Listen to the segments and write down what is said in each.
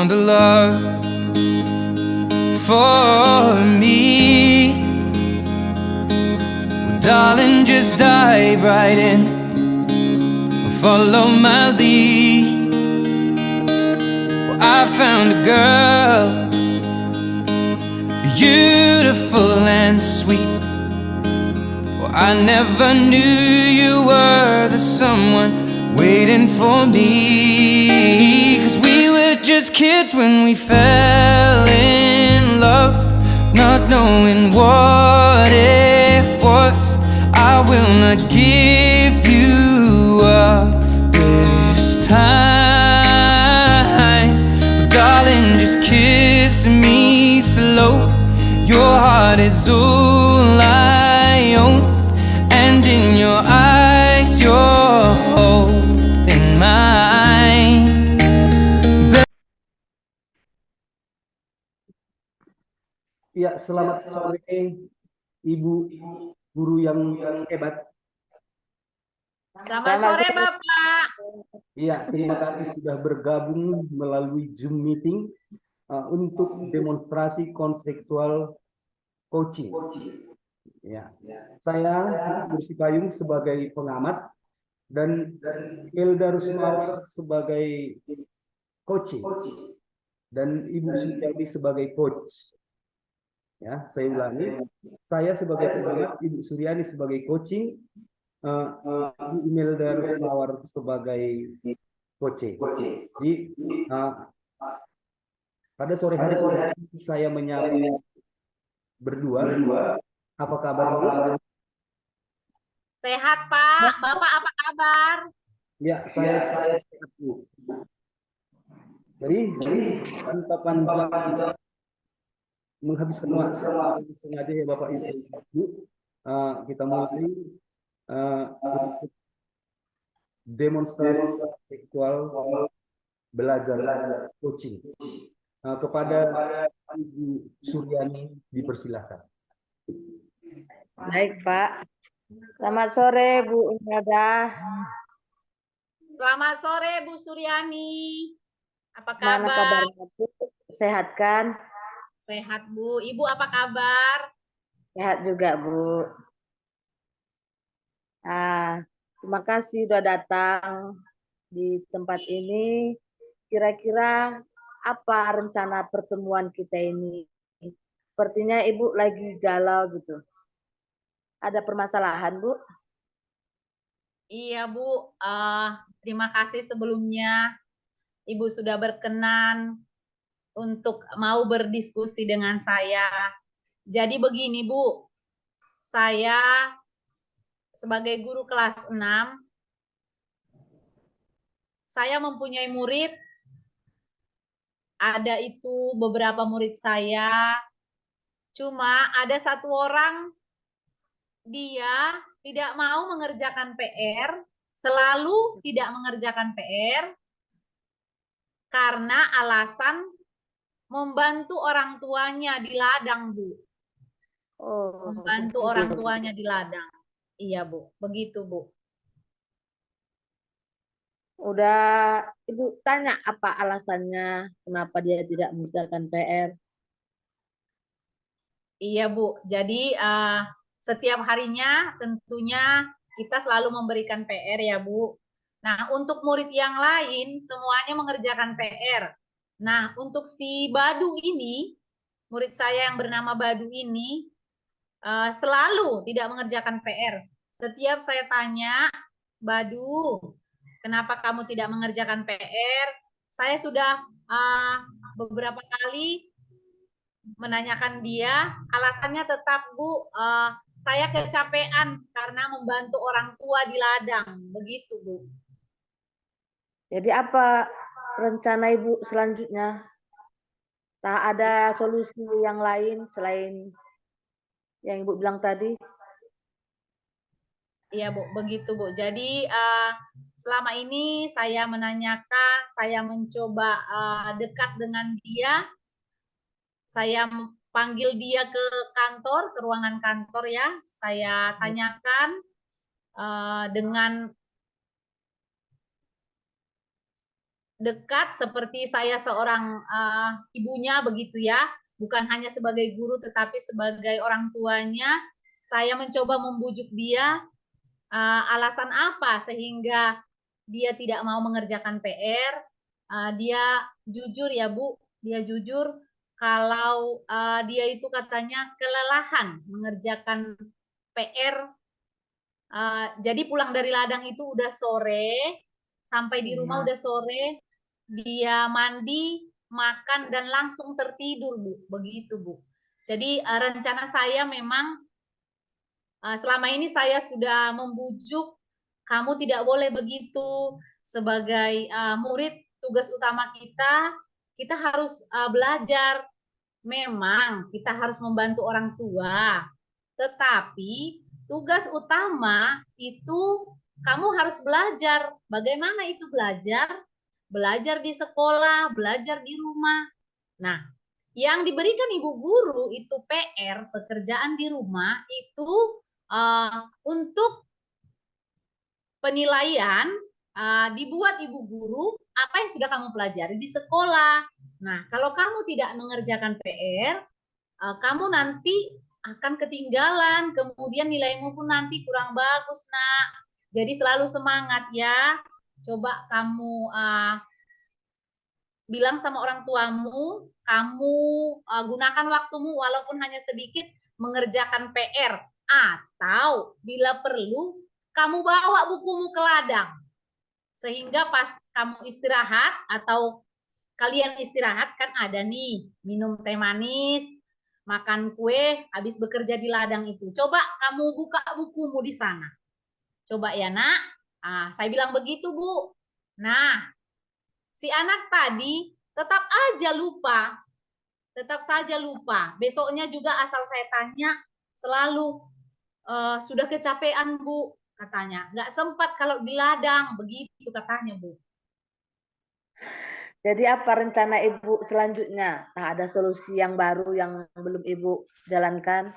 found the love for me. Well, darling, just dive right in and follow my lead. Well, I found a girl, beautiful and sweet. Well, I never knew you were the someone waiting for me. 'Cause we were just kids when we fell in love, not knowing what it was. I will not give you up this time. Darling, just kiss me slow. Your heart is all I own, and in your eyes you're holding mine. Ya, selamat sore Ibu guru yang hebat. Selamat sore Bapak. Iya, terima kasih sudah bergabung melalui Zoom meeting untuk demonstrasi kontekstual coaching. Ya, saya Bersipayung sebagai pengamat dan Hilda Rusmawar sebagai coaching dan Ibu Suciati sebagai coach. Ya, saya ulangi, saya sebagai pengamat, Ibu Suryani sebagai coaching, Ibu Imelda Rusmawar sebagai coaching. Jadi pada sore hari ini saya menyapa berdua. Apa kabar, Bu? Sehat Pak. Bapak apa kabar? Ya, saya sehat, Bu. Jadi tanpa panjang menghabiskan waktu sengaja ya Bapak Ibu, kita mulai demonstrasi seksual belajar coaching. Kepada Ibu Suryani dipersilahkan. Baik Pak. Selamat sore Bu Imelda. Selamat sore Bu Suryani. Apa Mana kabar? kabarnya Bu? Sehat kan? Sehat Bu. Ibu apa kabar? Sehat juga Bu. Terima kasih sudah datang di tempat ini. Kira-kira apa rencana pertemuan kita ini? Sepertinya Ibu lagi galau gitu. Ada permasalahan Bu? Iya Bu. Terima kasih sebelumnya Ibu sudah berkenan untuk mau berdiskusi dengan saya. Jadi begini Bu, saya sebagai guru kelas 6, saya mempunyai murid, ada itu beberapa murid saya, cuma ada satu orang, dia tidak mau mengerjakan PR, selalu tidak mengerjakan PR, karena alasan membantu orang tuanya di ladang, Bu. Oh, Membantu orang tuanya di ladang. Iya, Bu. Begitu, Bu. Udah Ibu tanya apa alasannya kenapa dia tidak mengerjakan PR? Iya, Bu. Jadi setiap harinya tentunya kita selalu memberikan PR ya, Bu. Nah, untuk murid yang lain semuanya mengerjakan PR. Nah, untuk si Badu ini, murid saya yang bernama Badu ini selalu tidak mengerjakan PR. Setiap saya tanya, Badu, kenapa kamu tidak mengerjakan PR? Saya sudah beberapa kali menanyakan dia, alasannya tetap Bu, saya kecapean karena membantu orang tua di ladang, begitu Bu. Jadi apa rencana Ibu selanjutnya? Tak ada solusi yang lain selain yang Ibu bilang tadi? Iya Bu, begitu Bu. Jadi selama ini saya menanyakan, saya mencoba dekat dengan dia, saya panggil dia ke kantor, ke ruangan kantor ya, saya tanyakan dengan dekat seperti saya seorang ibunya begitu ya, bukan hanya sebagai guru tetapi sebagai orang tuanya. Saya mencoba membujuk dia alasan apa sehingga dia tidak mau mengerjakan PR. Dia jujur ya Bu, dia jujur kalau dia itu katanya kelelahan mengerjakan PR. Jadi pulang dari ladang itu udah sore, sampai di rumah udah sore, dia mandi, makan dan langsung tertidur Bu, begitu Bu. Jadi rencana saya memang selama ini saya sudah membujuk kamu tidak boleh begitu sebagai murid. Tugas utama kita harus belajar. Memang kita harus membantu orang tua, tetapi tugas utama itu kamu harus belajar. Bagaimana itu belajar? Belajar di sekolah, belajar di rumah. Nah, yang diberikan ibu guru itu PR, pekerjaan di rumah itu untuk penilaian dibuat ibu guru apa yang sudah kamu pelajari di sekolah. Nah, kalau kamu tidak mengerjakan PR, kamu nanti akan ketinggalan, kemudian nilaimu pun nanti kurang bagus, Nak. Jadi selalu semangat ya. Coba kamu bilang sama orang tuamu, kamu gunakan waktumu walaupun hanya sedikit mengerjakan PR, atau bila perlu kamu bawa bukumu ke ladang sehingga pas kamu istirahat atau kalian istirahat kan ada nih minum teh manis, makan kue habis bekerja di ladang itu. Coba kamu buka bukumu di sana. Coba ya Nak. Saya bilang begitu Bu. Nah, si anak tadi tetap aja lupa. Tetap saja lupa. Besoknya juga asal saya tanya selalu sudah kecapean Bu katanya. Nggak sempat kalau di ladang begitu katanya Bu. Jadi apa rencana Ibu selanjutnya? Nah, ada solusi yang baru yang belum Ibu jalankan?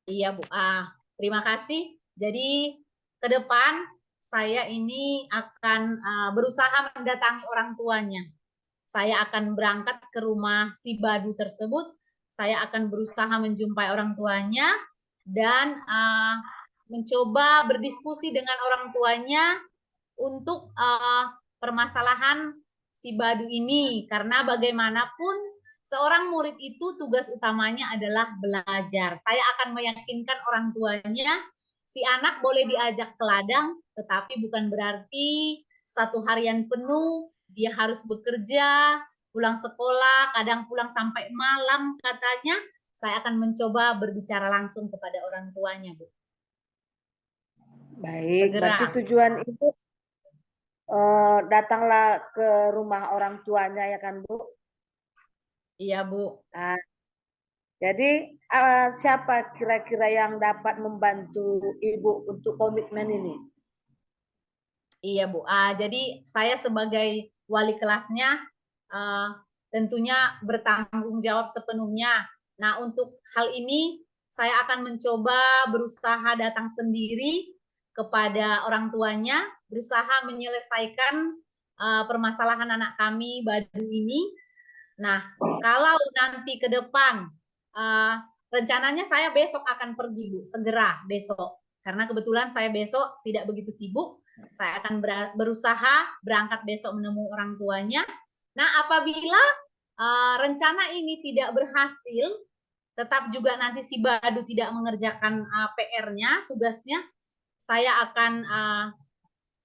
Iya Bu. Terima kasih. Jadi ke depan saya ini akan berusaha mendatangi orang tuanya. Saya akan berangkat ke rumah si Badu tersebut. Saya akan berusaha menjumpai orang tuanya dan mencoba berdiskusi dengan orang tuanya untuk permasalahan si Badu ini. Karena bagaimanapun seorang murid itu tugas utamanya adalah belajar. Saya akan meyakinkan orang tuanya, si anak boleh diajak ke ladang, tetapi bukan berarti satu harian penuh dia harus bekerja, pulang sekolah, kadang pulang sampai malam katanya. Saya akan mencoba berbicara langsung kepada orang tuanya, Bu. Baik, Segera. berarti tujuan Ibu datanglah ke rumah orang tuanya ya kan Bu? Iya Bu. Nah, jadi siapa kira-kira yang dapat membantu Ibu untuk komitmen ini? Iya Bu. Jadi saya sebagai wali kelasnya tentunya bertanggung jawab sepenuhnya. Nah untuk hal ini saya akan mencoba berusaha datang sendiri kepada orang tuanya, berusaha menyelesaikan permasalahan anak kami Badu ini. Nah kalau nanti ke depan rencananya saya besok akan pergi Bu, segera besok. Karena kebetulan saya besok tidak begitu sibuk. Saya akan berusaha berangkat besok menemui orang tuanya. Nah, apabila rencana ini tidak berhasil, tetap juga nanti si Badu tidak mengerjakan PR-nya, tugasnya, saya akan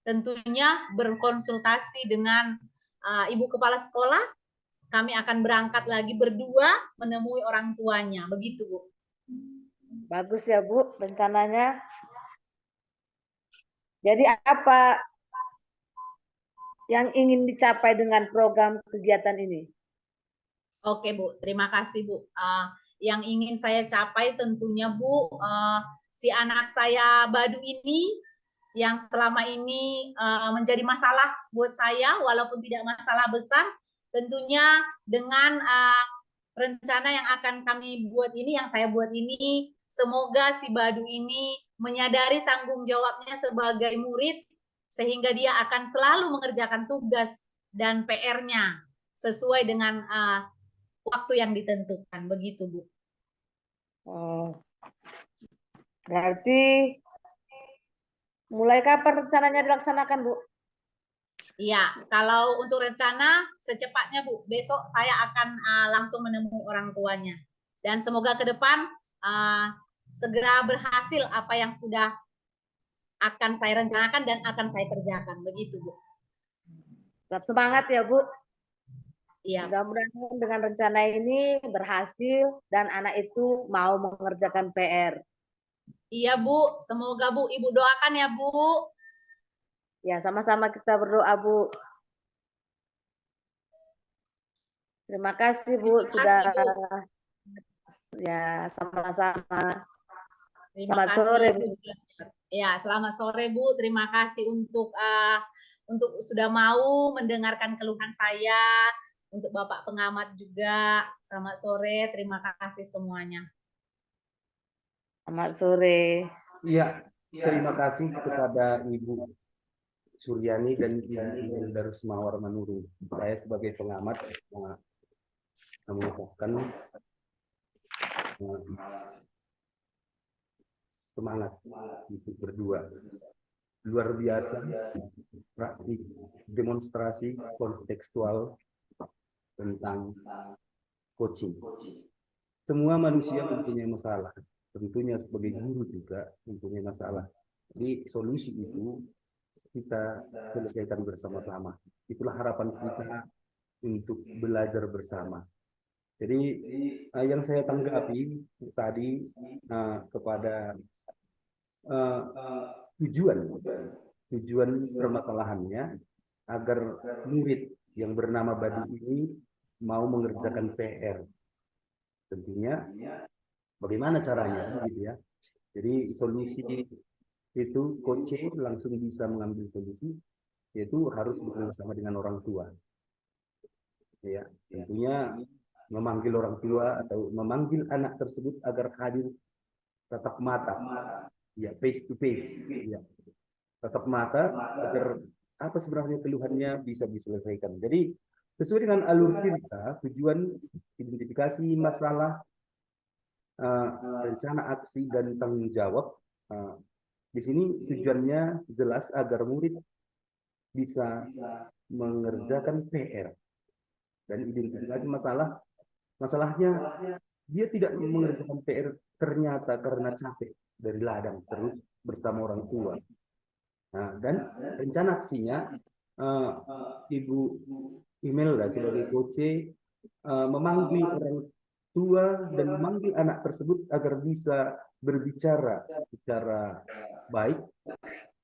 tentunya berkonsultasi dengan Ibu Kepala Sekolah. Kami akan berangkat lagi berdua menemui orang tuanya. Begitu, Bu. Bagus ya Bu rencananya. Jadi apa yang ingin dicapai dengan program kegiatan ini? Oke Bu, terima kasih Bu. Yang ingin saya capai tentunya Bu, si anak saya Badu ini yang selama ini menjadi masalah buat saya, walaupun tidak masalah besar, tentunya dengan rencana yang akan kami buat ini, yang saya buat ini, semoga si Badu ini menyadari tanggung jawabnya sebagai murid, sehingga dia akan selalu mengerjakan tugas dan PR-nya sesuai dengan waktu yang ditentukan. Begitu, Bu. Oh, berarti mulai kapan rencananya dilaksanakan, Bu? Iya, kalau untuk rencana secepatnya, Bu. Besok saya akan langsung menemui orang tuanya. Dan semoga ke depan segera berhasil apa yang sudah akan saya rencanakan dan akan saya kerjakan. Begitu, Bu. Tetap semangat ya, Bu. Iya. Mudah-mudahan dengan rencana ini berhasil dan anak itu mau mengerjakan PR. Iya, Bu. Semoga, Bu, Ibu doakan ya, Bu. Ya, sama-sama kita berdoa, Bu. Terima kasih, Bu, sudah. Ya, sama-sama. Terima Selamat kasih, sore, Bu. Bu. Ya, selamat sore, Bu. Terima kasih untuk sudah mau mendengarkan keluhan saya, untuk Bapak pengamat juga. Selamat sore, terima kasih semuanya. Selamat sore. Iya, terima kasih kepada Ibu Suryani dan Ibu Darusmawar Manurung. Saya sebagai pengamat mengucapkan semangat untuk berdua. Luar biasa praktik demonstrasi kontekstual tentang coaching. Semua manusia mempunyai masalah. Tentunya sebagai guru juga mempunyai masalah. Jadi solusi itu kita selesaikan bersama-sama. Itulah harapan kita untuk belajar bersama. Jadi yang saya tanggapi tadi kepada tujuan permasalahannya agar murid yang bernama Badi ini mau mengerjakan PR. Tentunya bagaimana caranya gitu ya. Jadi solusi itu coach langsung bisa mengambil solusi, yaitu harus bersama dengan orang tua. Ya, tentunya memanggil orang tua atau memanggil anak tersebut agar hadir tatap mata, ya face to face, ya tatap mata agar apa sebenarnya keluhannya bisa diselesaikan. Jadi sesuai dengan alur cerita, tujuan identifikasi masalah, rencana aksi dan tanggung jawab. Di sini tujuannya jelas agar murid bisa mengerjakan PR dan identifikasi masalahnya dia tidak mengerjakan PR ternyata karena capek dari ladang terus bersama orang tua. Nah, dan rencana aksinya Ibu Imelda sebagai coach memanggil orang tua dan memanggil anak tersebut agar bisa berbicara secara baik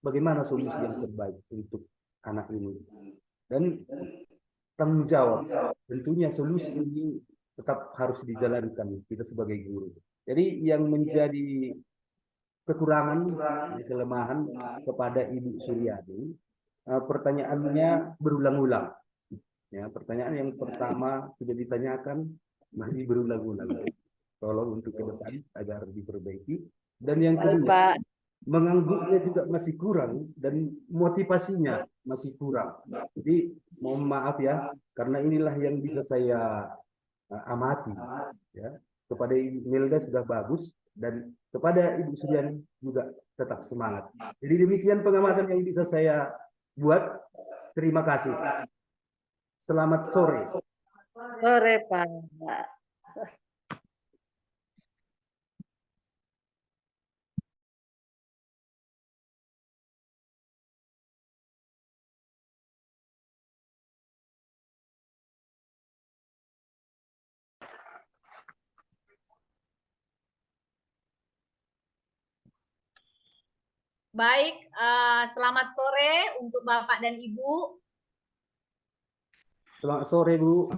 bagaimana solusi yang terbaik untuk anak ini. Dan tanggung jawab tentunya solusi ini tetap harus dijalankan kita sebagai guru. Jadi yang menjadi kekurangan, kelemahan kepada Ibu Suryani, pertanyaannya berulang-ulang. Ya, pertanyaan yang pertama sudah ditanyakan masih berulang-ulang. Tolong untuk ke depan agar diperbaiki. Dan yang kedua, mengangguknya juga masih kurang dan motivasinya masih kurang. Jadi mohon maaf ya, karena inilah yang bisa saya amati. Ya, kepada Ibu Melda sudah bagus dan kepada Ibu Suryani juga tetap semangat. Jadi demikian pengamatan yang bisa saya buat. Terima kasih. Selamat sore. Sore, Pak. Baik, selamat sore untuk Bapak dan Ibu. Selamat sore, Bu.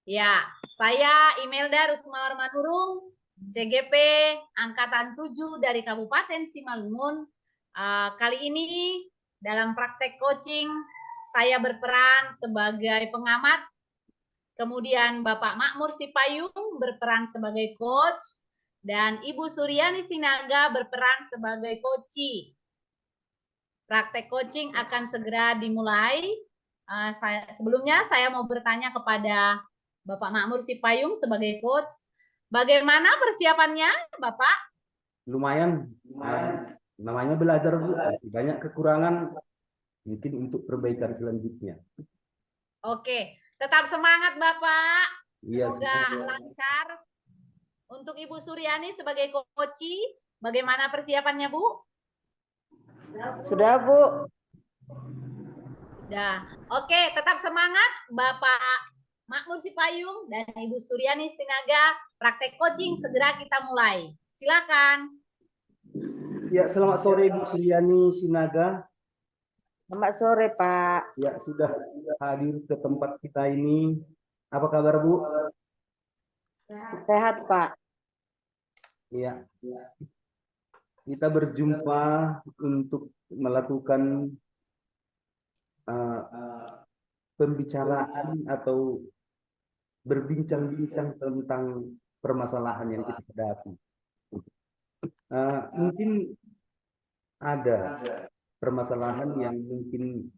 Ya, saya Imelda Rusmawar Manurung, CGP Angkatan 7 dari Kabupaten Simalungun. Kali ini dalam praktek coaching, saya berperan sebagai pengamat, kemudian Bapak Makmur Sipayung berperan sebagai coach, dan Ibu Suryani Sinaga berperan sebagai coachee. Praktek coaching akan segera dimulai. Sebelumnya saya mau bertanya kepada Bapak Makmur Sipayung sebagai coach. Bagaimana persiapannya, Bapak? Lumayan, namanya belajar Bu, banyak kekurangan, mungkin untuk perbaikan selanjutnya. Oke, tetap semangat Bapak. Iya, Semoga lancar. Untuk Ibu Suryani sebagai koci, bagaimana persiapannya Bu? Sudah, Bu. Dah. Oke, tetap semangat Bapak Makmur Sipayung dan Ibu Suryani Sinaga. Praktek coaching segera kita mulai. Silakan. Ya, selamat sore Bu Suryani Sinaga. Selamat sore, Pak. Ya, sudah hadir ke tempat kita ini. Apa kabar Bu? Sehat, Pak. Iya. Kita berjumpa untuk melakukan pembicaraan atau berbincang-bincang tentang permasalahan yang kita hadapi. Mungkin ada permasalahan yang mungkin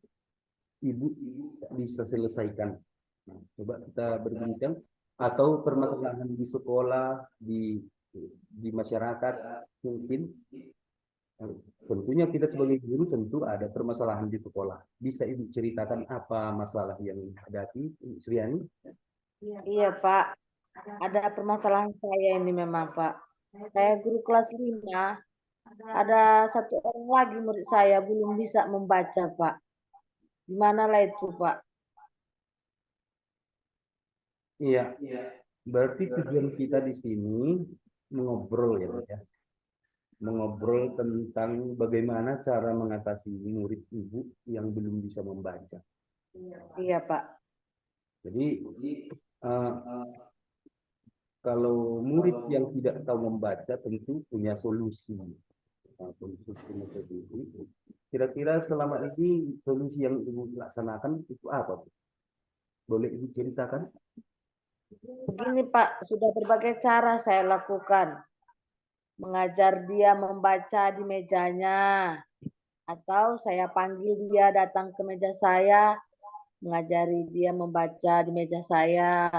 Ibu bisa selesaikan. Nah, coba kita berbincang, atau permasalahan di sekolah, di masyarakat mungkin. Tentunya kita sebagai guru tentu ada permasalahan di sekolah. Bisa Ibu ceritakan apa masalah yang hadapi, Suryani? Iya, Pak. Ada permasalahan saya ini memang, Pak. Saya guru kelas 5. Ada satu orang lagi murid saya belum bisa membaca, Pak. Gimana lah itu, Pak? Iya, berarti tujuan kita di sini mengobrol ya, Pak, ya. Mengobrol tentang bagaimana cara mengatasi murid Ibu yang belum bisa membaca. Iya, Pak. Jadi kalau murid yang tidak tahu membaca tentu punya solusi. Kira-kira selama ini solusi yang Ibu laksanakan itu apa, Bu? Boleh Ibu ceritakan? Begini, Pak, sudah berbagai cara saya lakukan. Mengajar dia membaca di mejanya, atau saya panggil dia datang ke meja saya, mengajari dia membaca di meja saya.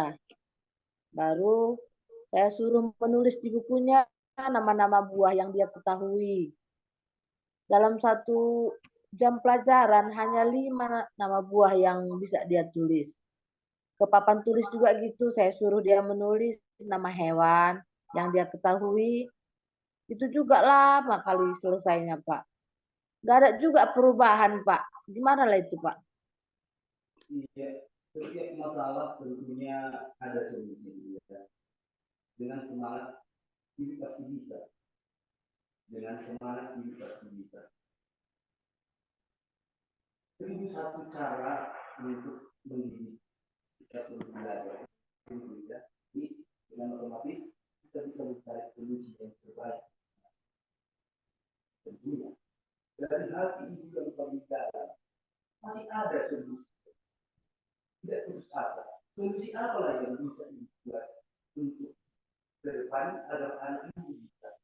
Baru saya suruh menulis di bukunya nama-nama buah yang dia ketahui. Dalam 1 jam pelajaran hanya 5 nama buah yang bisa dia tulis. Ke papan tulis juga gitu, saya suruh dia menulis nama hewan yang dia ketahui. Itu juga lama kali selesainya, Pak. Nggak ada juga perubahan, Pak. Gimana lah itu, Pak? Iya, setiap masalah tentunya ada solusi. Dengan semangat, ini pasti bisa. Dengan semangat, ini pasti bisa. 1001 cara untuk mendidik kita untuk belajar. Jadi, dengan otomatis kita bisa mencari solusi yang terbaik. Tentunya, dari hati ibu yang paling dalam, masih ada solusi. Tidak terus asa. Solusi apa yang bisa dibuat untuk ke depan agar anak ini bisa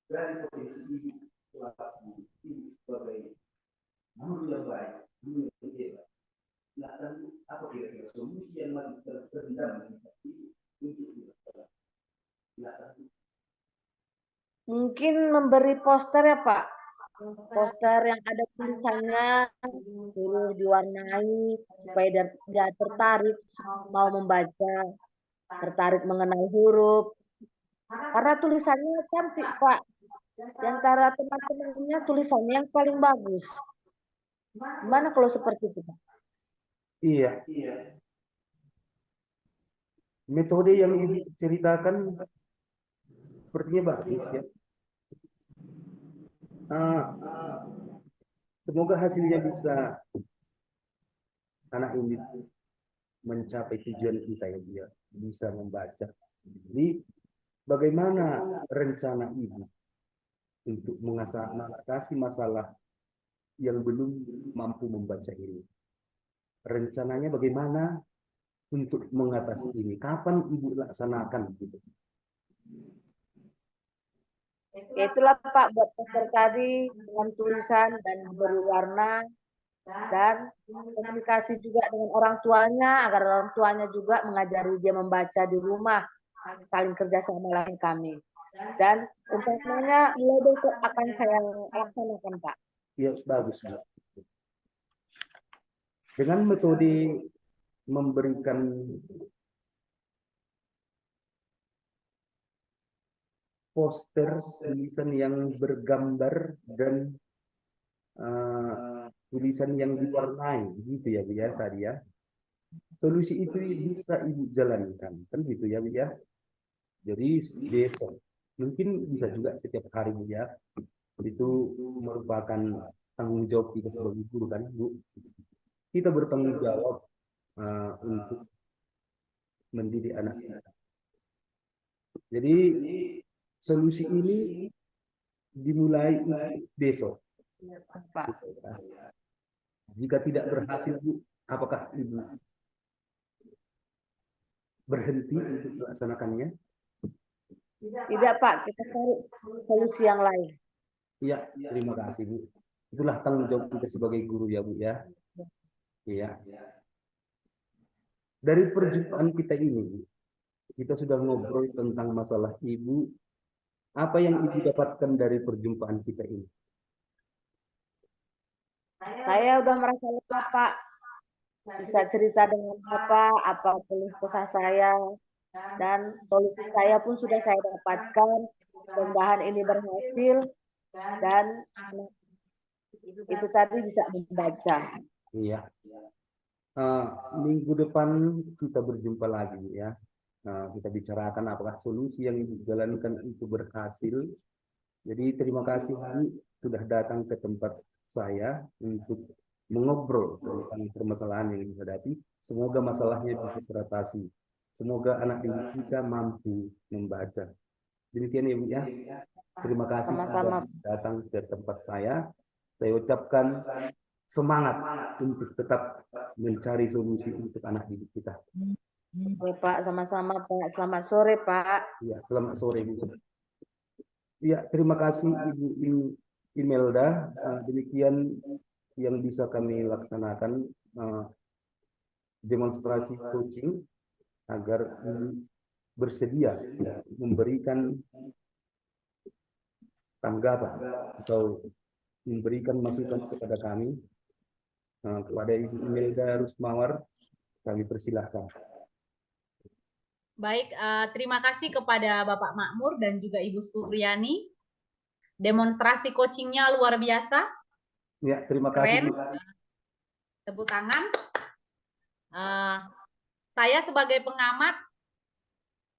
dari potensi ibu selaku ibu sebagai guru yang baik, guru yang hebat. Nah, tentu apa kira-kira solusi yang masih terpendam di hati ibu untuk dilakukan? Nah, tentu Mungkin memberi poster ya, Pak. Poster yang ada tulisannya, suruh diwarnai supaya dia tertarik mau membaca, tertarik mengenal huruf. Karena tulisannya cantik, Pak. Di antara teman-temannya tulisannya yang paling bagus. Gimana kalau seperti itu, Pak? iya. Metode yang ibu ceritakan sepertinya bagus ya. Semoga hasilnya bisa anak ini mencapai tujuan kita ya, dia bisa membaca. Jadi bagaimana rencana ibu untuk mengatasi masalah yang belum mampu membaca ini? Rencananya bagaimana untuk mengatasi ini? Kapan ibu laksanakan gitu? Ya itulah, Pak, buat poster tadi dengan tulisan dan berwarna dan komunikasi juga dengan orang tuanya agar orang tuanya juga mengajari dia membaca di rumah, saling kerjasama dengan kami. Dan umpamanya mulai besok akan saya laksanakan, Pak. Ya, bagus, Bu. Dengan metode memberikan poster tulisan yang bergambar dan tulisan yang diwarnai, gitu ya, Bu ya, tadi ya. Solusi itu bisa Ibu jalankan, kan gitu ya, Bu ya. Jadi besok, mungkin bisa juga setiap hari, Bu ya. Itu merupakan tanggung jawab kita sebagai guru, kan, Bu. Kita bertanggung jawab untuk mendidik anak kita. Jadi solusi ini dimulai besok. Pak. Jika tidak berhasil, Bu, apakah Ibu berhenti untuk melaksanakannya? Tidak, Pak, kita cari solusi yang lain. Iya, terima kasih, Bu. Itulah tanggung jawab kita sebagai guru ya, Bu ya. Iya. Dari perjumpaan kita ini, Bu, kita sudah ngobrol tentang masalah Ibu. Apa yang Ibu dapatkan dari perjumpaan kita ini? Saya udah merasa lega, Pak. Bisa cerita dengan apa keluh kesah saya, dan solusi saya pun sudah saya dapatkan. Mudah-mudahan ini berhasil dan itu tadi bisa membaca. Iya. Minggu depan kita berjumpa lagi ya. Kita bicarakan apakah solusi yang dijalankan itu berhasil. Jadi terima kasih, Bu, sudah datang ke tempat saya untuk mengobrol tentang permasalahan yang dihadapi. Semoga masalahnya bisa teratasi. Semoga anak didik kita mampu membaca. Demikian ya, Bu ya. Terima kasih Sama-sama. sudah datang ke tempat saya. Saya ucapkan semangat untuk tetap mencari solusi untuk anak didik kita. Oke, Pak, sama-sama, Pak. Selamat sore, Pak. Ya, selamat sore, Bu. Ya, terima kasih Ibu Imelda. Demikian yang bisa kami laksanakan demonstrasi coaching agar bersedia ya, memberikan tanggapan atau memberikan masukan kepada kami, kepada Ibu Imelda Rusmawar, kami persilahkan. Baik, terima kasih kepada Bapak Makmur dan juga Ibu Suryani. Demonstrasi coachingnya luar biasa. Ya, terima kasih. Keren. Tepuk tangan. Saya sebagai pengamat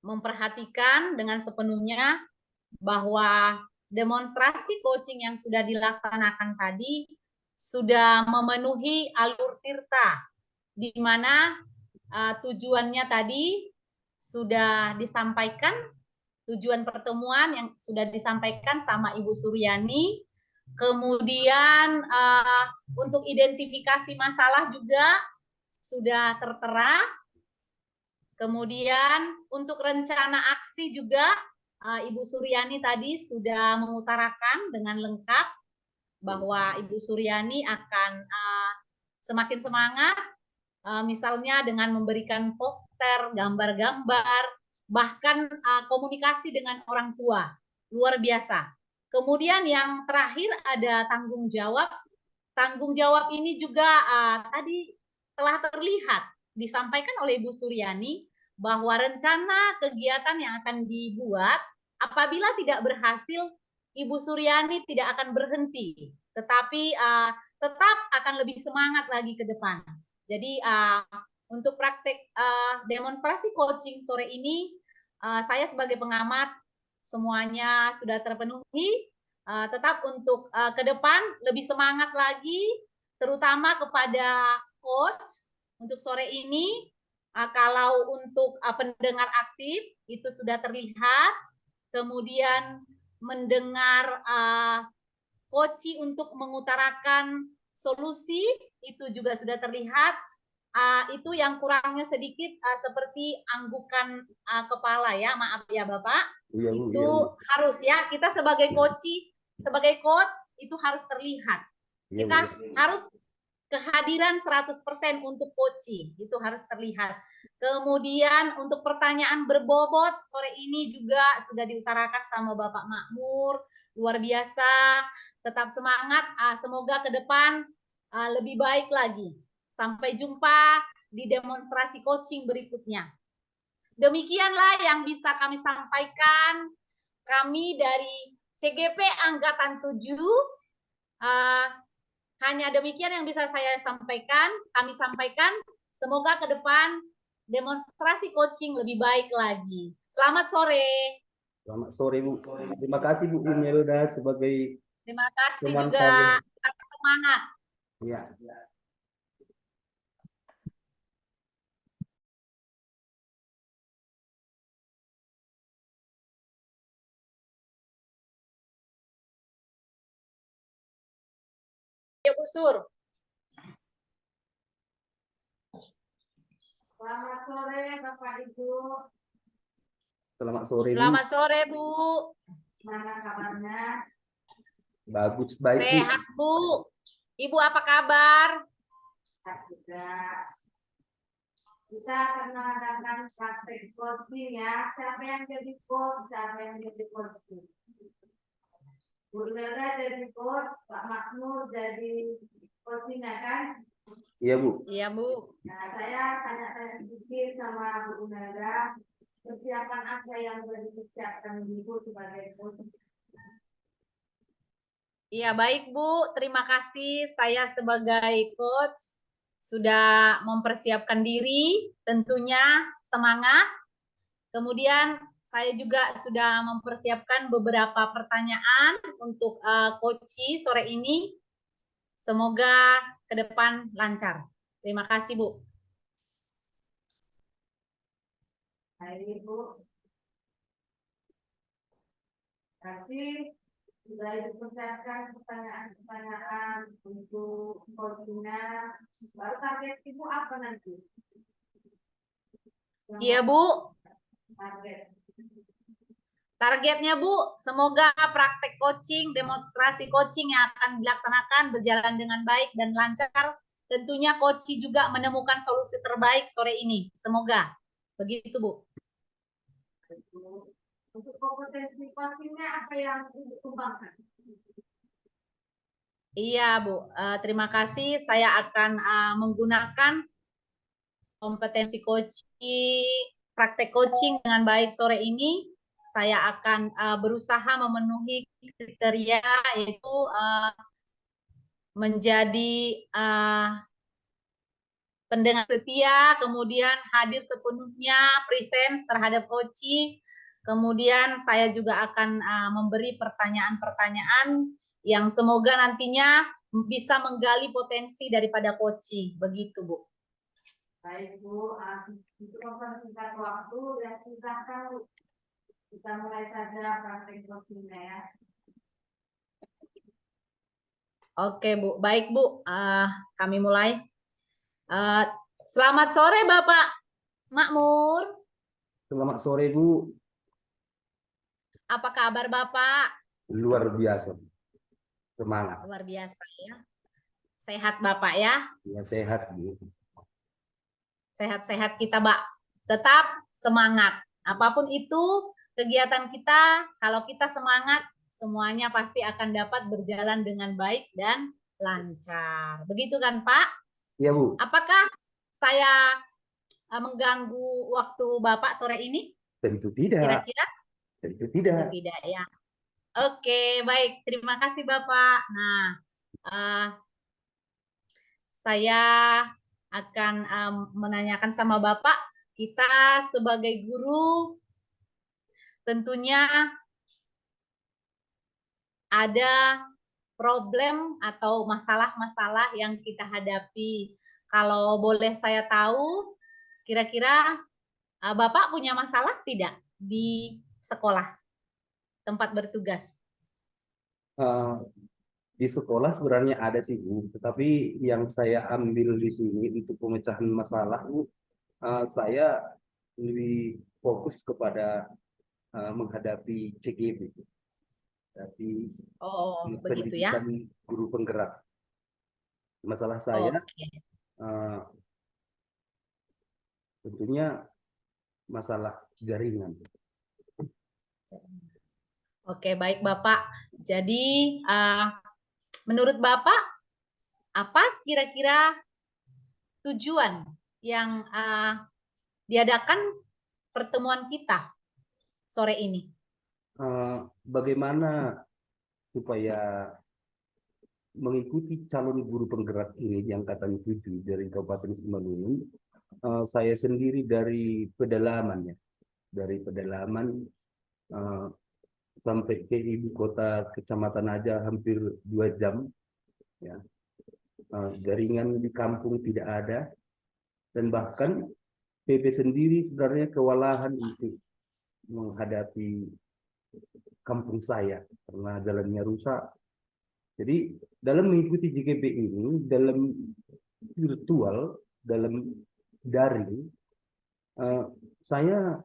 memperhatikan dengan sepenuhnya bahwa demonstrasi coaching yang sudah dilaksanakan tadi sudah memenuhi alur tirta, di mana tujuannya tadi sudah disampaikan, tujuan pertemuan yang sudah disampaikan sama Ibu Suryani. Kemudian untuk identifikasi masalah juga sudah tertera. Kemudian untuk rencana aksi juga Ibu Suryani tadi sudah mengutarakan dengan lengkap bahwa Ibu Suryani akan semakin semangat, misalnya dengan memberikan poster, gambar-gambar, bahkan komunikasi dengan orang tua. Luar biasa. Kemudian yang terakhir ada tanggung jawab. Tanggung jawab ini juga tadi telah terlihat disampaikan oleh Ibu Suryani bahwa rencana kegiatan yang akan dibuat apabila tidak berhasil, Ibu Suryani tidak akan berhenti, tetapi tetap akan lebih semangat lagi ke depan. Jadi untuk praktek demonstrasi coaching sore ini, saya sebagai pengamat semuanya sudah terpenuhi. Tetap untuk ke depan lebih semangat lagi, terutama kepada coach untuk sore ini. Kalau untuk pendengar aktif itu sudah terlihat, kemudian mendengar coach untuk mengutarakan solusi itu juga sudah terlihat. Itu yang kurangnya sedikit seperti anggukan kepala ya, maaf ya Bapak. Ya, Bu, itu ya, harus ya, kita sebagai coach itu harus terlihat. Ya, Kita Bu. harus kehadiran 100% untuk Koci, itu harus terlihat. Kemudian untuk pertanyaan berbobot sore ini juga sudah diutarakan sama Bapak Makmur, luar biasa, tetap semangat, semoga ke depan lebih baik lagi. Sampai jumpa di demonstrasi coaching berikutnya. Demikianlah yang bisa kami sampaikan. Kami dari CGP Angkatan 7, hanya demikian yang bisa saya sampaikan, kami sampaikan. Semoga ke depan demonstrasi coaching lebih baik lagi. Selamat sore. Selamat sore Bu. Terima kasih Bu Imelda sebagai Terima kasih teman juga. kami. Tetap semangat. Ya. Ya, Bu Sur. Selamat sore Bapak Ibu. Selamat sore Bu. Selamat sore, Bu. Gimana kabarnya? Bagus, baik Bu. Sehat, Bu. Ibu apa kabar? Sehat juga. Kita akan mengadakan praktek coaching ya. Siapa yang jadi coach? Siapa yang jadi coaching? Bu Imelda jadi coach, Pak Makmur jadi coaching ya kan? Iya Bu. Iya, Bu. Nah, saya tanya-tanya sedikit sama Bu Imelda. Persiapan apa yang sudah dipersiapkan Ibu sebagai coach? Iya, baik Bu. Terima kasih. Saya sebagai coach sudah mempersiapkan diri, tentunya semangat. Kemudian saya juga sudah mempersiapkan beberapa pertanyaan untuk coach sore ini. Semoga ke depan lancar. Terima kasih, Bu. Baik Bu. Tapi sudah dipersiapkan pertanyaan-pertanyaan untuk coachingnya. Baru target Ibu apa nanti? Iya, Bu. Target. Targetnya, Bu, semoga praktek coaching, demonstrasi coaching yang akan dilaksanakan berjalan dengan baik dan lancar. Tentunya coach juga menemukan solusi terbaik sore ini. Semoga. Begitu, Bu. Untuk kompetensi coachingnya apa yang Ibu kembangkan? Iya, Bu. Terima kasih. Saya akan menggunakan kompetensi coaching, praktek coaching dengan baik sore ini. Saya akan berusaha memenuhi kriteria, yaitu menjadi pendengar setia, kemudian hadir sepenuhnya, presence terhadap coaching. Kemudian saya juga akan memberi pertanyaan-pertanyaan yang semoga nantinya bisa menggali potensi daripada coaching. Begitu, Bu. Baik Bu, untuk mempersingkat waktu dan silakan kita mulai saja praktek coachingnya ya. Oke, Bu. Baik, Bu. Kami mulai. Selamat sore, Bapak Makmur. Selamat sore Bu. Apa kabar, Bapak? Luar biasa. Semangat. Luar biasa ya. Sehat, Bapak ya. Ya sehat Bu. Sehat-sehat kita, Mbak. Tetap semangat. Apapun itu kegiatan kita, kalau kita semangat, semuanya pasti akan dapat berjalan dengan baik dan lancar. Begitu kan, Pak? Iya Bu. Apakah saya mengganggu waktu Bapak sore ini? Tentu tidak. Kira-kira? Tentu tidak. Tentu tidak ya. Oke, baik. Terima kasih, Bapak. Nah, saya akan menanyakan sama Bapak, kita sebagai guru tentunya ada problem atau masalah-masalah yang kita hadapi. Kalau boleh saya tahu, kira-kira Bapak punya masalah tidak di sekolah, tempat bertugas? Di sekolah sebenarnya ada sih Bu, tetapi yang saya ambil di sini untuk pemecahan masalah Bu, saya lebih fokus kepada menghadapi CGP, tapi Oh, begitu ya. pendidikan guru penggerak. Masalah saya Oke. tentunya masalah jaringan. Oke, baik Bapak. Jadi menurut Bapak apa kira-kira tujuan yang diadakan pertemuan kita sore ini? Bagaimana supaya mengikuti calon guru penggerak ini di angkatan 7 dari Kabupaten Simalungun, saya sendiri dari pedalaman ya, dari pedalaman sampai ke ibu kota kecamatan aja hampir 2 jam ya. Jaringan di kampung tidak ada, dan bahkan PP sendiri sebenarnya kewalahan untuk menghadapi kampung saya karena jalannya rusak. Jadi dalam mengikuti JGP ini, dalam virtual, dalam daring, saya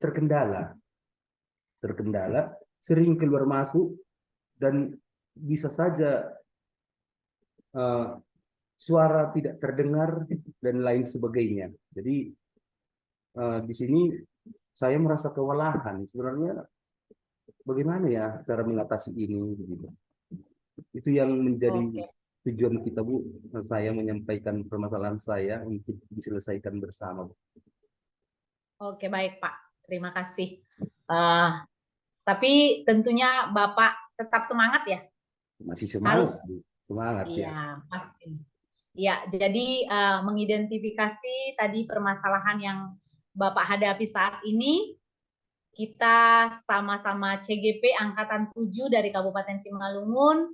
terkendala, sering keluar masuk, dan bisa saja suara tidak terdengar dan lain sebagainya. Jadi di sini saya merasa kewalahan. Sebenarnya bagaimana ya cara mengatasi ini? Gitu. Itu yang menjadi tujuan kita, Bu. Saya menyampaikan permasalahan saya untuk diselesaikan bersama, Bu. Oke, baik Pak. Terima kasih. Tapi tentunya Bapak tetap semangat ya? Masih semangat, Harus. Bu. Semangat ya. Iya, pasti. Ya, jadi mengidentifikasi tadi permasalahan yang Bapak hadapi saat ini, kita sama-sama CGP Angkatan 7 dari Kabupaten Simalungun.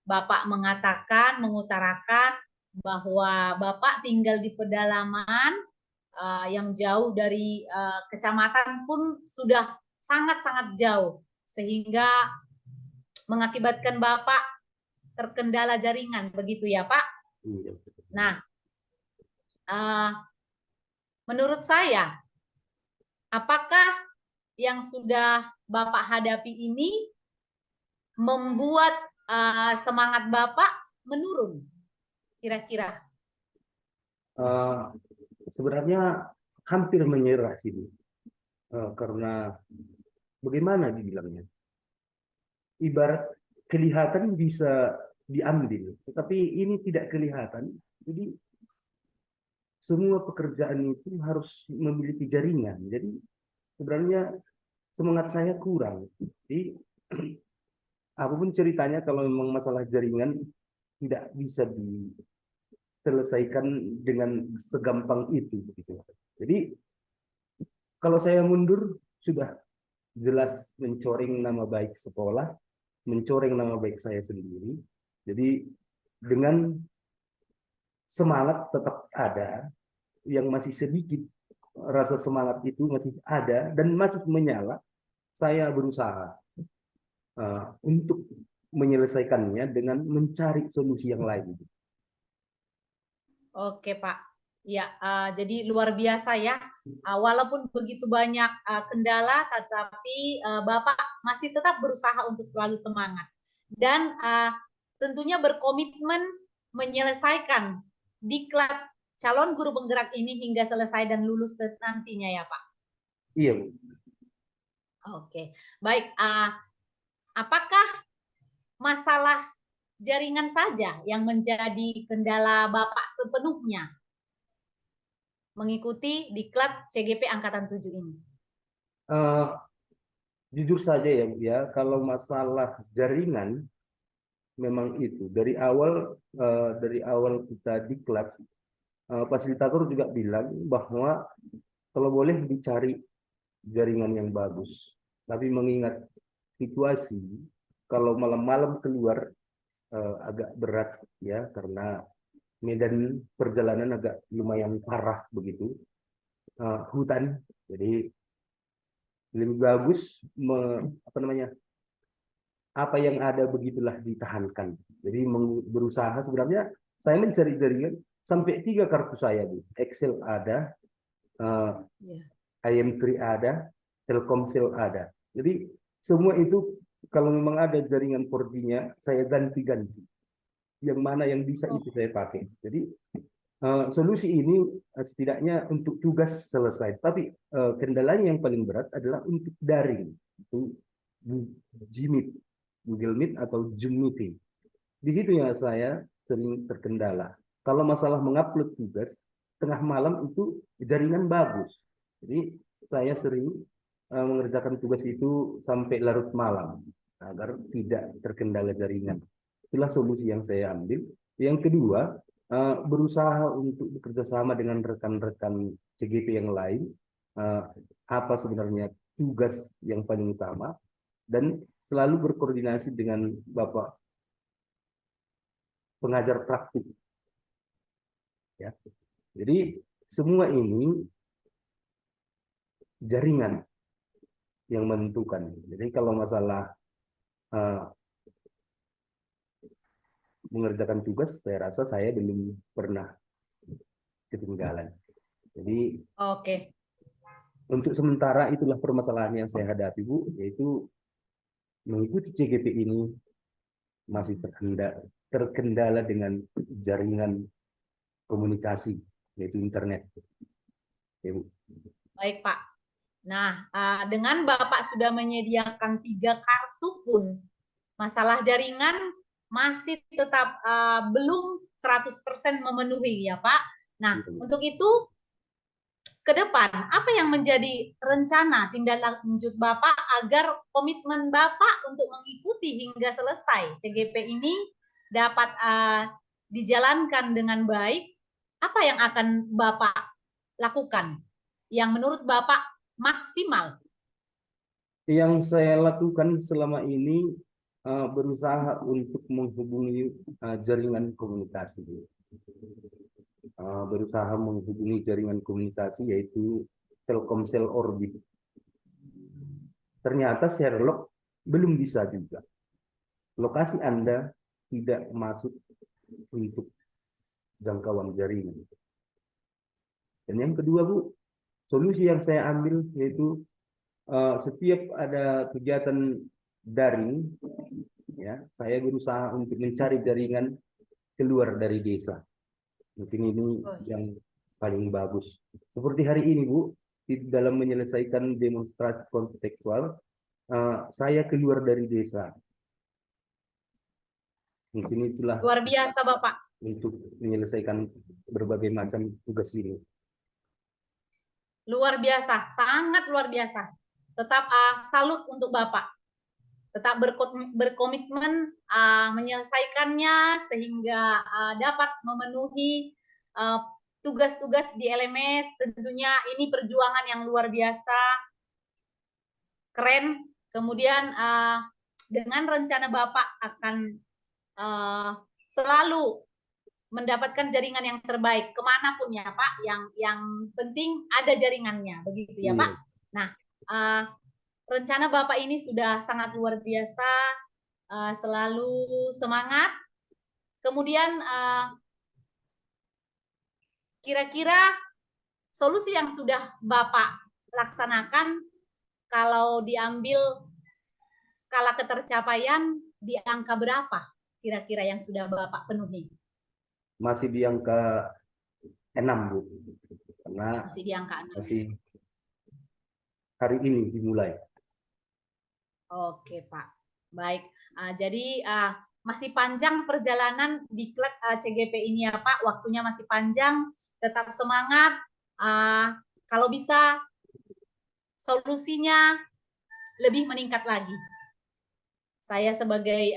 Bapak mengatakan, mengutarakan bahwa Bapak tinggal di pedalaman yang jauh dari kecamatan pun sudah sangat-sangat jauh, sehingga mengakibatkan Bapak terkendala jaringan, begitu ya Pak? Iya. Nah, menurut saya, apakah yang sudah Bapak hadapi ini membuat semangat Bapak menurun? Kira-kira? Sebenarnya hampir menyerah sih, Bu. Karena bagaimana dibilangnya? Ibarat kelihatan bisa diambil, tetapi ini tidak kelihatan. Jadi semua pekerjaan itu harus memiliki jaringan. Jadi sebenarnya semangat saya kurang. Jadi apapun ceritanya, kalau memang masalah jaringan tidak bisa diselesaikan dengan segampang itu, gitu. Jadi kalau saya mundur sudah jelas mencoreng nama baik sekolah, mencoreng nama baik saya sendiri. Jadi dengan semangat tetap ada, yang masih sedikit rasa semangat itu masih ada dan masih menyala, saya berusaha untuk menyelesaikannya dengan mencari solusi yang lain. Oke Pak, ya jadi luar biasa ya. Walaupun begitu banyak kendala, tetapi Bapak masih tetap berusaha untuk selalu semangat dan tentunya berkomitmen menyelesaikan diklat calon guru penggerak ini hingga selesai dan lulus nantinya ya Pak. Iya, Bu. Oke, baik. Apakah masalah jaringan saja yang menjadi kendala Bapak sepenuhnya mengikuti diklat CGP Angkatan 7 ini? Jujur saja ya, Bu, ya, kalau masalah jaringan memang itu dari awal kita diklat, fasilitator juga bilang bahwa kalau boleh dicari jaringan yang bagus. Tapi mengingat situasi, kalau malam-malam keluar agak berat ya, karena medan perjalanan agak lumayan parah begitu, hutan. Jadi lebih bagus apa yang ada begitulah ditahankan. Jadi berusaha, sebenarnya saya mencari jaringan sampai 3 kartu saya, Bu. Excel ada, IM3 ada, Telkomsel ada. Jadi semua itu kalau memang ada jaringan 4G-nya saya ganti-ganti. yang mana yang bisa itu saya pakai. Jadi solusi ini setidaknya untuk tugas selesai. Tapi kendalanya yang paling berat adalah untuk daring, itu Gmeet, Google Meet atau Zoom meeting. Di situ ya saya sering terkendala. Kalau masalah mengupload tugas tengah malam itu jaringan bagus. Jadi saya sering mengerjakan tugas itu sampai larut malam agar tidak terkendala jaringan. Itulah solusi yang saya ambil. Yang kedua, berusaha untuk bekerja sama dengan rekan-rekan CGP yang lain. Apa sebenarnya tugas yang paling utama, dan selalu berkoordinasi dengan Bapak pengajar praktik. Ya. Jadi semua ini jaringan yang menentukan. Jadi kalau masalah mengerjakan tugas, saya rasa saya belum pernah ketinggalan. Jadi Oke. untuk sementara itulah permasalahan yang saya hadapi, Bu, yaitu mengikuti CGP ini masih terkendala dengan jaringan komunikasi, yaitu internet. Ya, Bu. Baik, Pak. Nah, dengan Bapak sudah menyediakan 3 kartu pun, masalah jaringan masih tetap belum 100% memenuhi ya, Pak. Nah, untuk itu ke depan, apa yang menjadi rencana tindak lanjut Bapak agar komitmen Bapak untuk mengikuti hingga selesai CGP ini dapat dijalankan dengan baik? Apa yang akan Bapak lakukan yang menurut Bapak maksimal? Yang saya lakukan selama ini berusaha untuk menghubungi jaringan komunikasi. Berusaha menghubungi jaringan komunikasi yaitu Telkomsel Orbit. Ternyata Sherlock belum bisa juga. Lokasi Anda tidak masuk untuk jangkauan jaringan. Dan yang kedua, Bu, solusi yang saya ambil yaitu setiap ada kegiatan daring, ya, saya berusaha untuk mencari jaringan keluar dari desa. Mungkin ini yang paling bagus. Seperti hari ini, Bu, dalam menyelesaikan demonstrasi kontekstual, saya keluar dari desa. Mungkin itulah luar biasa, Bapak, untuk menyelesaikan berbagai macam tugas ini. Luar biasa, sangat luar biasa. Tetap salut untuk Bapak. Tetap berkomitmen menyelesaikannya sehingga dapat memenuhi tugas-tugas di LMS. Tentunya ini perjuangan yang luar biasa, keren. Kemudian dengan rencana Bapak akan selalu mendapatkan jaringan yang terbaik kemanapun ya Pak. Yang penting ada jaringannya, begitu ya Pak. Nah, rencana Bapak ini sudah sangat luar biasa, selalu semangat. Kemudian kira-kira solusi yang sudah Bapak laksanakan kalau diambil skala ketercapaian di angka berapa kira-kira yang sudah Bapak penuhi? Masih di angka 6, Bu. Karena masih di angka 6. Masih hari ini dimulai. Oke, Pak. Baik. Jadi masih panjang perjalanan di klub CGP ini ya, Pak. Waktunya masih panjang. Tetap semangat. Kalau bisa solusinya lebih meningkat lagi. Saya sebagai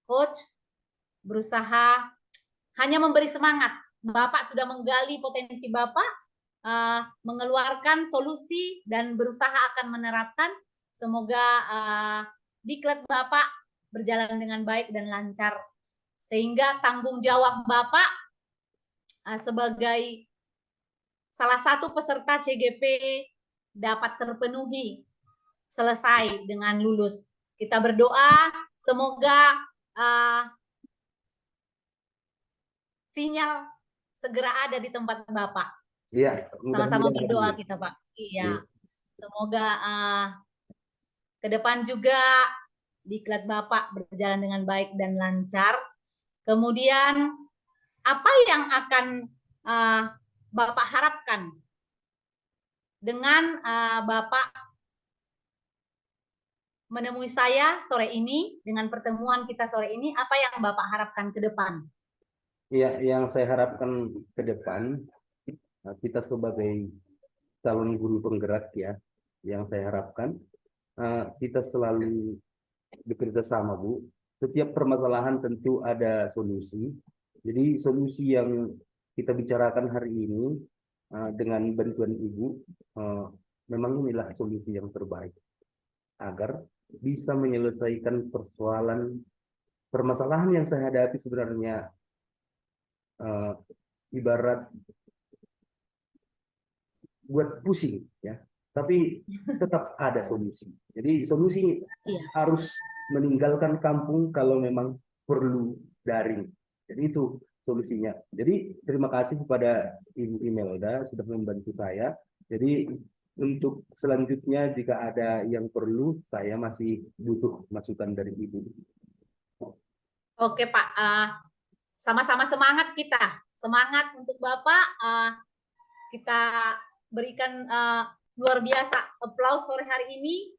coach berusaha hanya memberi semangat. Bapak sudah menggali potensi Bapak, mengeluarkan solusi dan berusaha akan menerapkan. Semoga diklat Bapak berjalan dengan baik dan lancar, sehingga tanggung jawab Bapak sebagai salah satu peserta CGP dapat terpenuhi, selesai dengan lulus. Kita berdoa semoga sinyal segera ada di tempat Bapak. Iya, sama-sama berdoa kita, Pak. Iya. Semoga ke depan juga diklat Bapak berjalan dengan baik dan lancar. Kemudian apa yang akan Bapak harapkan dengan Bapak menemui saya sore ini, dengan pertemuan kita sore ini, apa yang Bapak harapkan ke depan? Ya, yang saya harapkan ke depan, kita sebagai calon guru penggerak ya, yang saya harapkan kita selalu bekerja sama, Bu. Setiap permasalahan tentu ada solusi. Jadi solusi yang kita bicarakan hari ini dengan bantuan Ibu, memang inilah solusi yang terbaik agar bisa menyelesaikan permasalahan yang saya hadapi sebenarnya, ibarat buat pusing ya, tapi tetap ada solusi. Jadi solusi harus meninggalkan kampung kalau memang perlu daring. Jadi itu solusinya. Jadi terima kasih kepada Ibu Imelda sudah membantu saya. Jadi untuk selanjutnya jika ada yang perlu, saya masih butuh masukan dari Ibu. Oke Pak, sama-sama semangat kita. Semangat untuk Bapak, kita berikan luar biasa aplaus sore hari ini.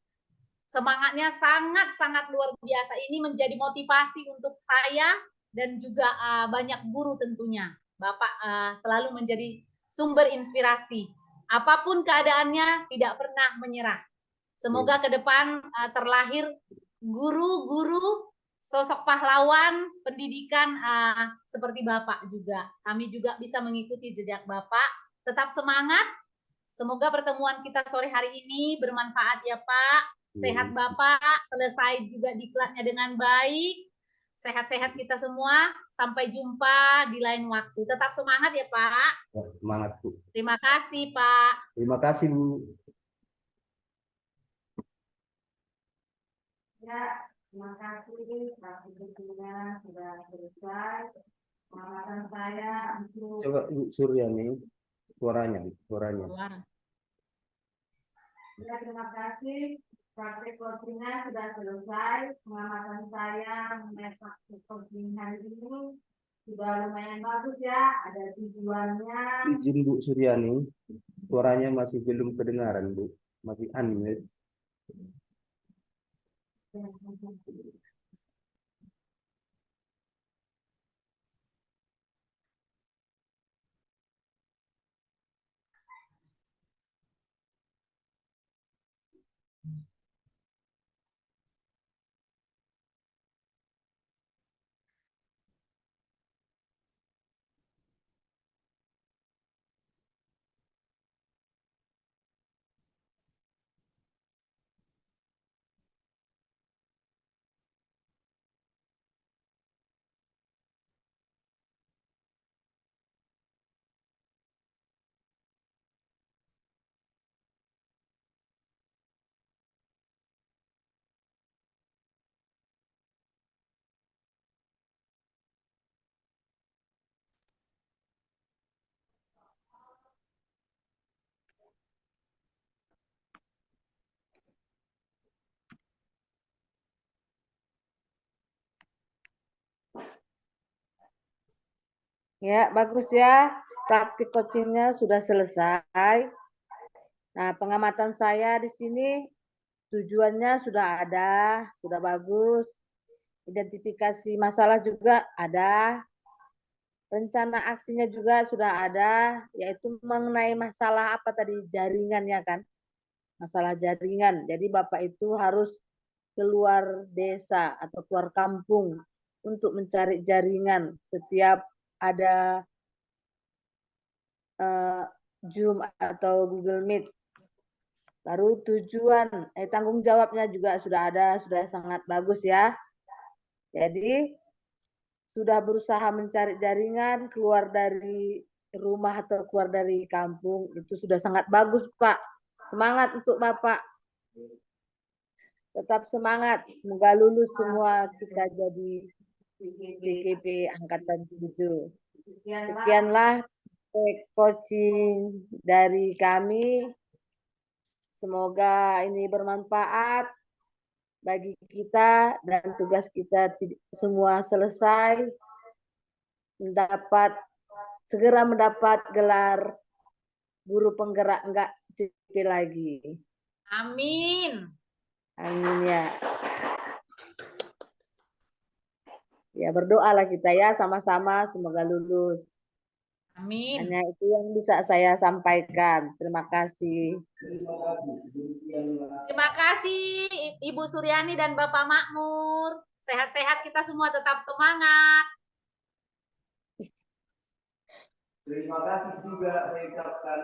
Semangatnya sangat-sangat luar biasa. Ini menjadi motivasi untuk saya dan juga banyak guru tentunya. Bapak selalu menjadi sumber inspirasi. Apapun keadaannya tidak pernah menyerah. Semoga ke depan terlahir guru-guru sosok pahlawan pendidikan seperti Bapak juga. Kami juga bisa mengikuti jejak Bapak. Tetap semangat. Semoga pertemuan kita sore hari ini bermanfaat ya Pak. Sehat Bapak, selesai juga diklatnya dengan baik. Sehat-sehat kita semua. Sampai jumpa di lain waktu. Tetap semangat ya Pak. Semangat Bu. Terima kasih Pak. Terima kasih Bu. Ya, terima kasih. Waktunya sudah selesai. Pengamatan saya untuk Coba Ibu Suryani, suaranya. ya, terima kasih. Praktek coachingnya sudah selesai. Pengamatan saya mengenai praktek coaching hari ini sudah lumayan bagus ya. Ada tujuannya. Izin Bu Suryani, suaranya masih belum kedengaran Bu, masih unmute. Ya, bagus ya. Praktik coachingnya sudah selesai. Nah, pengamatan saya di sini tujuannya sudah ada, sudah bagus. Identifikasi masalah juga ada. Rencana aksinya juga sudah ada, yaitu mengenai masalah apa tadi, jaringan ya kan? Masalah jaringan. Jadi Bapak itu harus keluar desa atau keluar kampung untuk mencari jaringan setiap ada Zoom atau Google Meet. Baru tujuan, tanggung jawabnya juga sudah ada, sudah sangat bagus ya. Jadi sudah berusaha mencari jaringan keluar dari rumah atau keluar dari kampung, itu sudah sangat bagus Pak. Semangat untuk Bapak. Tetap semangat, semoga lulus semua kita jadi JKP Angkatan 7. Sekianlah coaching dari kami. Semoga ini bermanfaat bagi kita dan tugas kita semua selesai. segera mendapat gelar guru penggerak enggak sipil lagi. Amin. Amin ya. Ya berdoalah kita ya sama-sama semoga lulus. Amin. Hanya itu yang bisa saya sampaikan. Terima kasih. Terima kasih Ibu Suryani dan Bapak Makmur. Sehat-sehat kita semua, tetap semangat. Terima kasih juga saya ucapkan